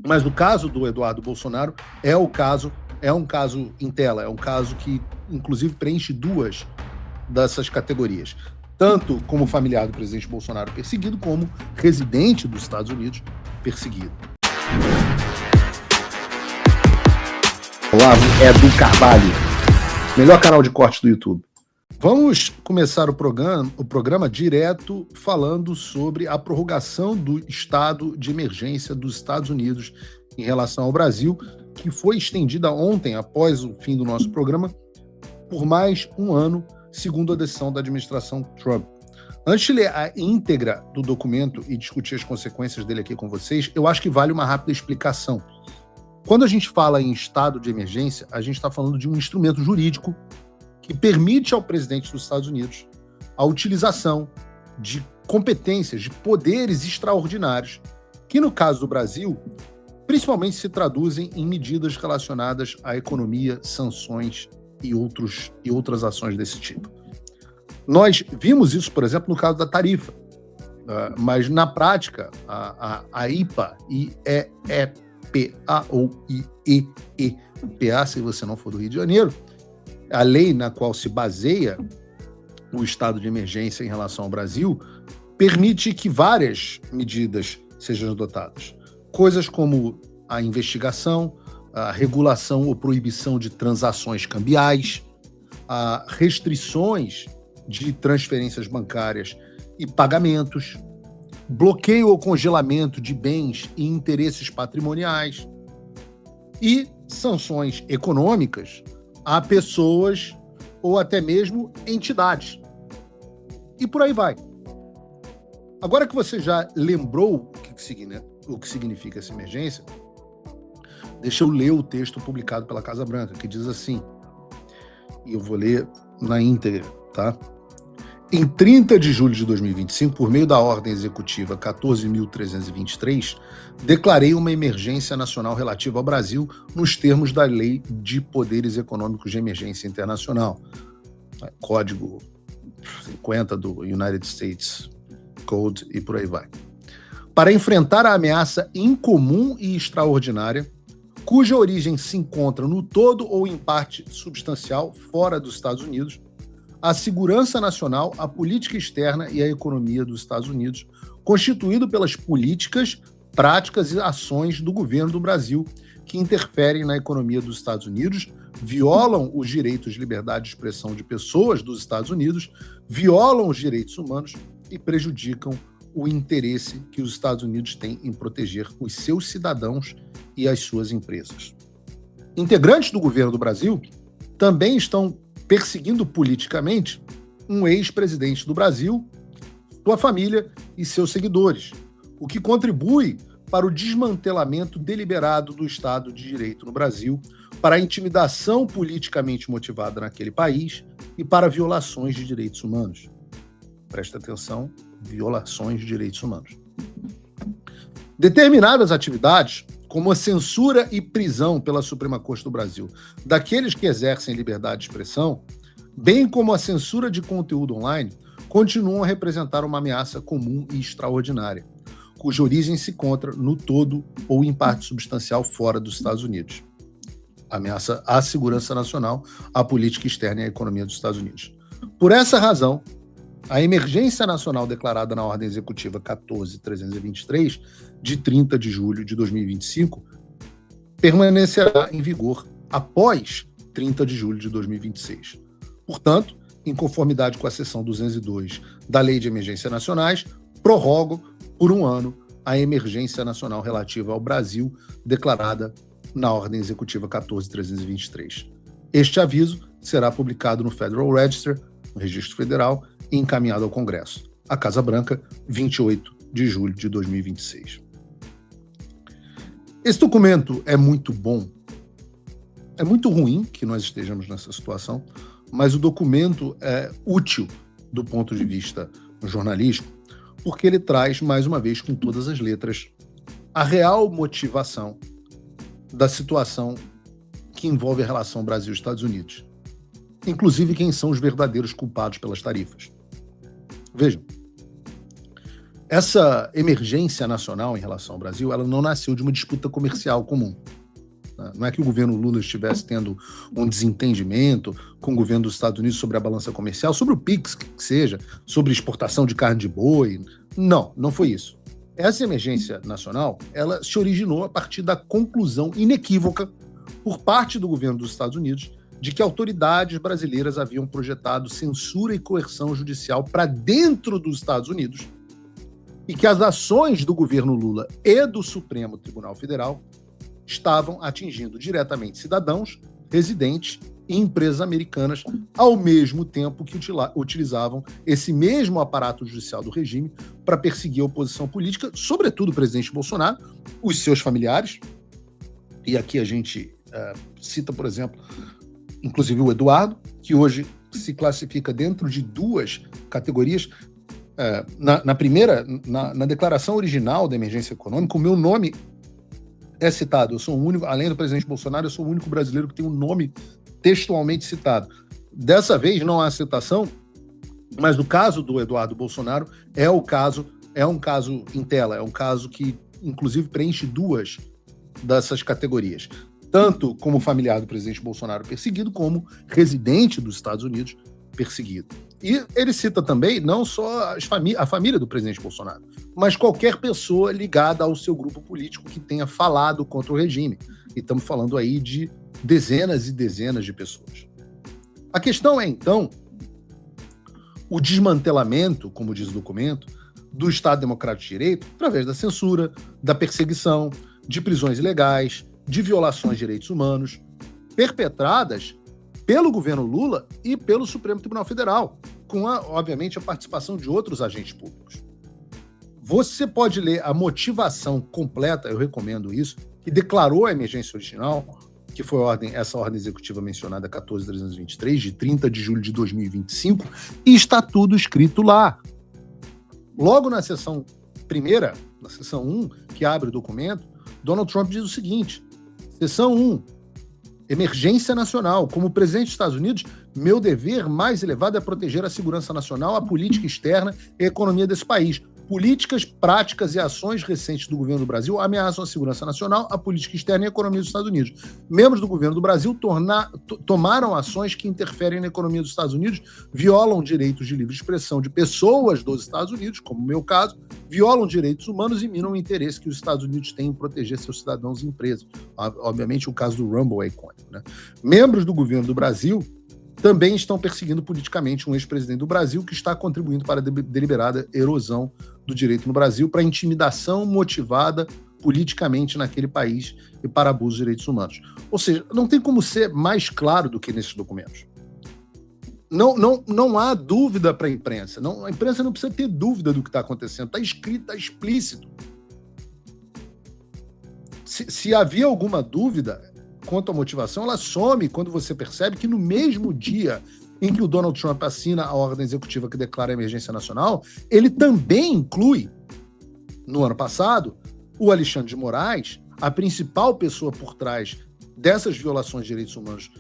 Mas o caso do Eduardo Bolsonaro é um caso em tela, é um caso que, inclusive, preenche duas dessas categorias. Tanto como familiar do presidente Bolsonaro perseguido, como residente dos Estados Unidos perseguido. Olavo Edu Carvalho, melhor canal de corte do YouTube. Vamos começar o programa direto falando sobre a prorrogação do estado de emergência dos Estados Unidos em relação ao Brasil, que foi estendida ontem, após o fim do nosso programa, por mais um ano, segundo a decisão da administração Trump. Antes de ler a íntegra do documento e discutir as consequências dele aqui com vocês, eu acho que vale uma rápida explicação. Quando a gente fala em estado de emergência, a gente está falando de um instrumento jurídico que permite ao presidente dos Estados Unidos a utilização de competências, de poderes extraordinários, que no caso do Brasil, principalmente se traduzem em medidas relacionadas à economia, sanções e outras ações desse tipo. Nós vimos isso, por exemplo, no caso da tarifa, mas na prática, a IPA, I-E-E-P-A ou I-E-E-P-A, se você não for do Rio de Janeiro, a lei na qual se baseia o estado de emergência em relação ao Brasil permite que várias medidas sejam adotadas. Coisas como a investigação, a regulação ou proibição de transações cambiais, a restrições de transferências bancárias e pagamentos, bloqueio ou congelamento de bens e interesses patrimoniais e sanções econômicas a pessoas ou até mesmo entidades. E por aí vai. Agora que você já lembrou o que significa essa emergência, deixa eu ler o texto publicado pela Casa Branca, que diz assim, e eu vou ler na íntegra, tá? Em 30 de julho de 2025, por meio da Ordem Executiva 14.323, declarei uma emergência nacional relativa ao Brasil nos termos da Lei de Poderes Econômicos de Emergência Internacional, Código 50 do United States Code e por aí vai. Para enfrentar a ameaça incomum e extraordinária, cuja origem se encontra no todo ou em parte substancial fora dos Estados Unidos, a segurança nacional, a política externa e a economia dos Estados Unidos, constituído pelas políticas, práticas e ações do governo do Brasil que interferem na economia dos Estados Unidos, violam os direitos de liberdade de expressão de pessoas dos Estados Unidos, violam os direitos humanos e prejudicam o interesse que os Estados Unidos têm em proteger os seus cidadãos e as suas empresas. Integrantes do governo do Brasil também estão perseguindo politicamente um ex-presidente do Brasil, sua família e seus seguidores, o que contribui para o desmantelamento deliberado do Estado de Direito no Brasil, para a intimidação politicamente motivada naquele país e para violações de direitos humanos. Presta atenção, violações de direitos humanos. Determinadas atividades, como a censura e prisão pela Suprema Corte do Brasil daqueles que exercem liberdade de expressão, bem como a censura de conteúdo online, continuam a representar uma ameaça comum e extraordinária, cuja origem se encontra no todo ou em parte substancial fora dos Estados Unidos. Ameaça à segurança nacional, à política externa e à economia dos Estados Unidos. Por essa razão, a emergência nacional declarada na Ordem Executiva 14.323, de 30 de julho de 2025, permanecerá em vigor após 30 de julho de 2026. Portanto, em conformidade com a seção 202 da Lei de Emergências Nacionais, prorrogo por um ano a emergência nacional relativa ao Brasil, declarada na Ordem Executiva 14.323. Este aviso será publicado no Federal Register, no Registro Federal, e encaminhado ao Congresso. A Casa Branca, 28 de julho de 2026. Esse documento é muito bom. É muito ruim que nós estejamos nessa situação, mas o documento é útil do ponto de vista jornalístico, porque ele traz, mais uma vez, com todas as letras, a real motivação da situação que envolve a relação Brasil-Estados Unidos. Inclusive, quem são os verdadeiros culpados pelas tarifas. Vejam, essa emergência nacional em relação ao Brasil, ela não nasceu de uma disputa comercial comum. Não é que o governo Lula estivesse tendo um desentendimento com o governo dos Estados Unidos sobre a balança comercial, sobre o PIX, que seja, sobre exportação de carne de boi. Não, não foi isso. Essa emergência nacional, ela se originou a partir da conclusão inequívoca por parte do governo dos Estados Unidos de que autoridades brasileiras haviam projetado censura e coerção judicial para dentro dos Estados Unidos e que as ações do governo Lula e do Supremo Tribunal Federal estavam atingindo diretamente cidadãos, residentes e empresas americanas, ao mesmo tempo que utilizavam esse mesmo aparato judicial do regime para perseguir a oposição política, sobretudo o presidente Bolsonaro, os seus familiares, e aqui a gente cita, por exemplo, inclusive o Eduardo, que hoje se classifica dentro de duas categorias. Na primeira, na declaração original da emergência econômica, o meu nome é citado. Eu sou o único, além do presidente Bolsonaro, eu sou o único brasileiro que tem um nome textualmente citado. Dessa vez não há citação, mas no caso do Eduardo Bolsonaro é um caso em tela, é um caso que inclusive preenche duas dessas categorias, tanto como familiar do presidente Bolsonaro perseguido, como residente dos Estados Unidos perseguido. E ele cita também não só a família do presidente Bolsonaro, mas qualquer pessoa ligada ao seu grupo político que tenha falado contra o regime. E estamos falando aí de dezenas e dezenas de pessoas. A questão é, então, o desmantelamento, como diz o documento, do Estado Democrático de Direito através da censura, da perseguição, de prisões ilegais, de violações de direitos humanos, perpetradas pelo governo Lula e pelo Supremo Tribunal Federal, com, obviamente, a participação de outros agentes públicos. Você pode ler a motivação completa, eu recomendo isso, que declarou a emergência original, que foi essa ordem executiva mencionada 14.323, de 30 de julho de 2025, e está tudo escrito lá. Logo na seção primeira, na seção 1, que abre o documento, Donald Trump diz o seguinte: seção 1, emergência nacional. Como presidente dos Estados Unidos, meu dever mais elevado é proteger a segurança nacional, a política externa e a economia desse país. Políticas, práticas e ações recentes do governo do Brasil ameaçam a segurança nacional, a política externa e a economia dos Estados Unidos. Membros do governo do Brasil tomaram ações que interferem na economia dos Estados Unidos, violam direitos de livre expressão de pessoas dos Estados Unidos, como o meu caso, violam direitos humanos e minam o interesse que os Estados Unidos têm em proteger seus cidadãos e empresas. Obviamente, o caso do Rumble é icônico, né? Membros do governo do Brasil também estão perseguindo politicamente um ex-presidente do Brasil que está contribuindo para a deliberada erosão do direito no Brasil, para intimidação motivada politicamente naquele país e para abuso de direitos humanos. Ou seja, não tem como ser mais claro do que nesses documentos. Não há dúvida para a imprensa. A imprensa não precisa ter dúvida do que está acontecendo. Está escrito, está explícito. Se havia alguma dúvida quanto à motivação, ela some quando você percebe que no mesmo dia em que o Donald Trump assina a ordem executiva que declara a emergência nacional, ele também inclui, no ano passado, o Alexandre de Moraes, a principal pessoa por trás dessas violações de direitos humanos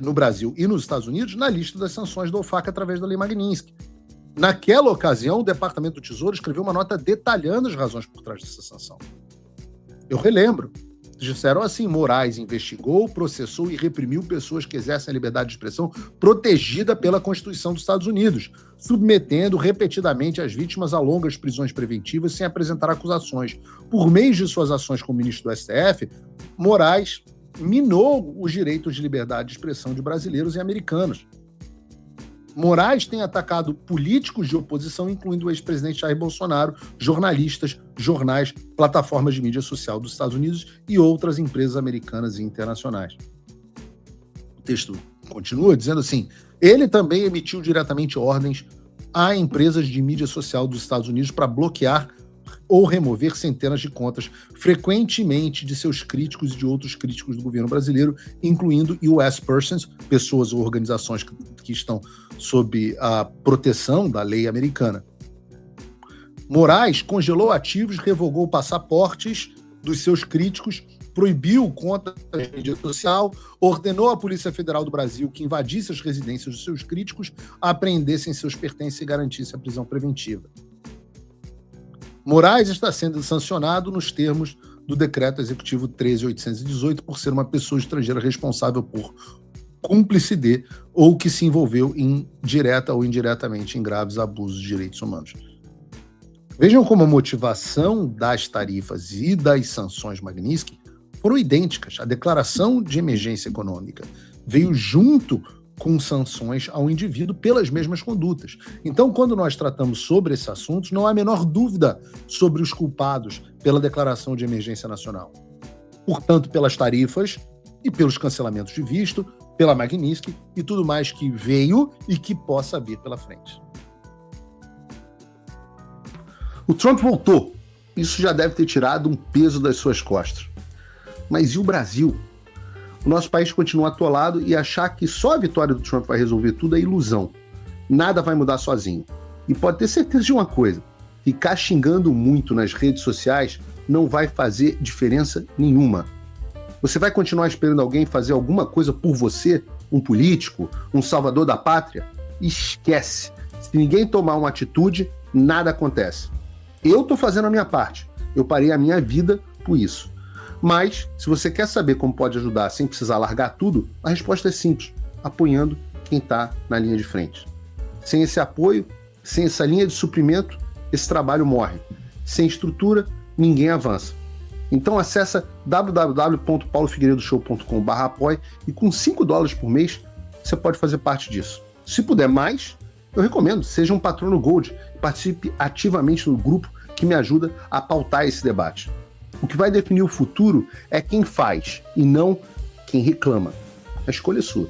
no Brasil e nos Estados Unidos, na lista das sanções da OFAC através da Lei Magnitsky. Naquela ocasião, o Departamento do Tesouro escreveu uma nota detalhando as razões por trás dessa sanção. Eu relembro. Disseram assim: Moraes investigou, processou e reprimiu pessoas que exercem a liberdade de expressão protegida pela Constituição dos Estados Unidos, submetendo repetidamente as vítimas a longas prisões preventivas sem apresentar acusações. Por meio de suas ações como ministro do STF, Moraes minou os direitos de liberdade de expressão de brasileiros e americanos. Moraes tem atacado políticos de oposição, incluindo o ex-presidente Jair Bolsonaro, jornalistas, jornais, plataformas de mídia social dos Estados Unidos e outras empresas americanas e internacionais. O texto continua dizendo assim: ele também emitiu diretamente ordens a empresas de mídia social dos Estados Unidos para bloquear ou remover centenas de contas, frequentemente de seus críticos e de outros críticos do governo brasileiro, incluindo US persons, pessoas ou organizações que estão sob a proteção da lei americana. Moraes congelou ativos, revogou passaportes dos seus críticos, proibiu contas de mídia social, ordenou à Polícia Federal do Brasil que invadisse as residências dos seus críticos, apreendessem seus pertences e garantisse a prisão preventiva. Moraes está sendo sancionado nos termos do Decreto Executivo 13.818 por ser uma pessoa estrangeira responsável por cúmplice de ou que se envolveu direta ou indiretamente em graves abusos de direitos humanos. Vejam como a motivação das tarifas e das sanções Magnitsky foram idênticas. A declaração de emergência econômica veio junto com sanções ao indivíduo pelas mesmas condutas. Então, quando nós tratamos sobre esses assuntos, não há a menor dúvida sobre os culpados pela declaração de emergência nacional. Portanto, pelas tarifas e pelos cancelamentos de visto, pela Magnitsky e tudo mais que veio e que possa vir pela frente. O Trump voltou. Isso já deve ter tirado um peso das suas costas. Mas e o Brasil? O nosso país continua atolado e achar que só a vitória do Trump vai resolver tudo é ilusão. Nada vai mudar sozinho. E pode ter certeza de uma coisa: ficar xingando muito nas redes sociais não vai fazer diferença nenhuma. Você vai continuar esperando alguém fazer alguma coisa por você? Um político? Um salvador da pátria? Esquece. Se ninguém tomar uma atitude, nada acontece. Eu estou fazendo a minha parte. Eu parei a minha vida por isso. Mas, se você quer saber como pode ajudar sem precisar largar tudo, a resposta é simples: apoiando quem está na linha de frente. Sem esse apoio, sem essa linha de suprimento, esse trabalho morre. Sem estrutura, ninguém avança. Então acessa www.paulofigueiredoshow.com/apoie e com $5 por mês você pode fazer parte disso. Se puder mais, eu recomendo, seja um patrono Gold e participe ativamente no grupo que me ajuda a pautar esse debate. O que vai definir o futuro é quem faz e não quem reclama. A escolha é sua.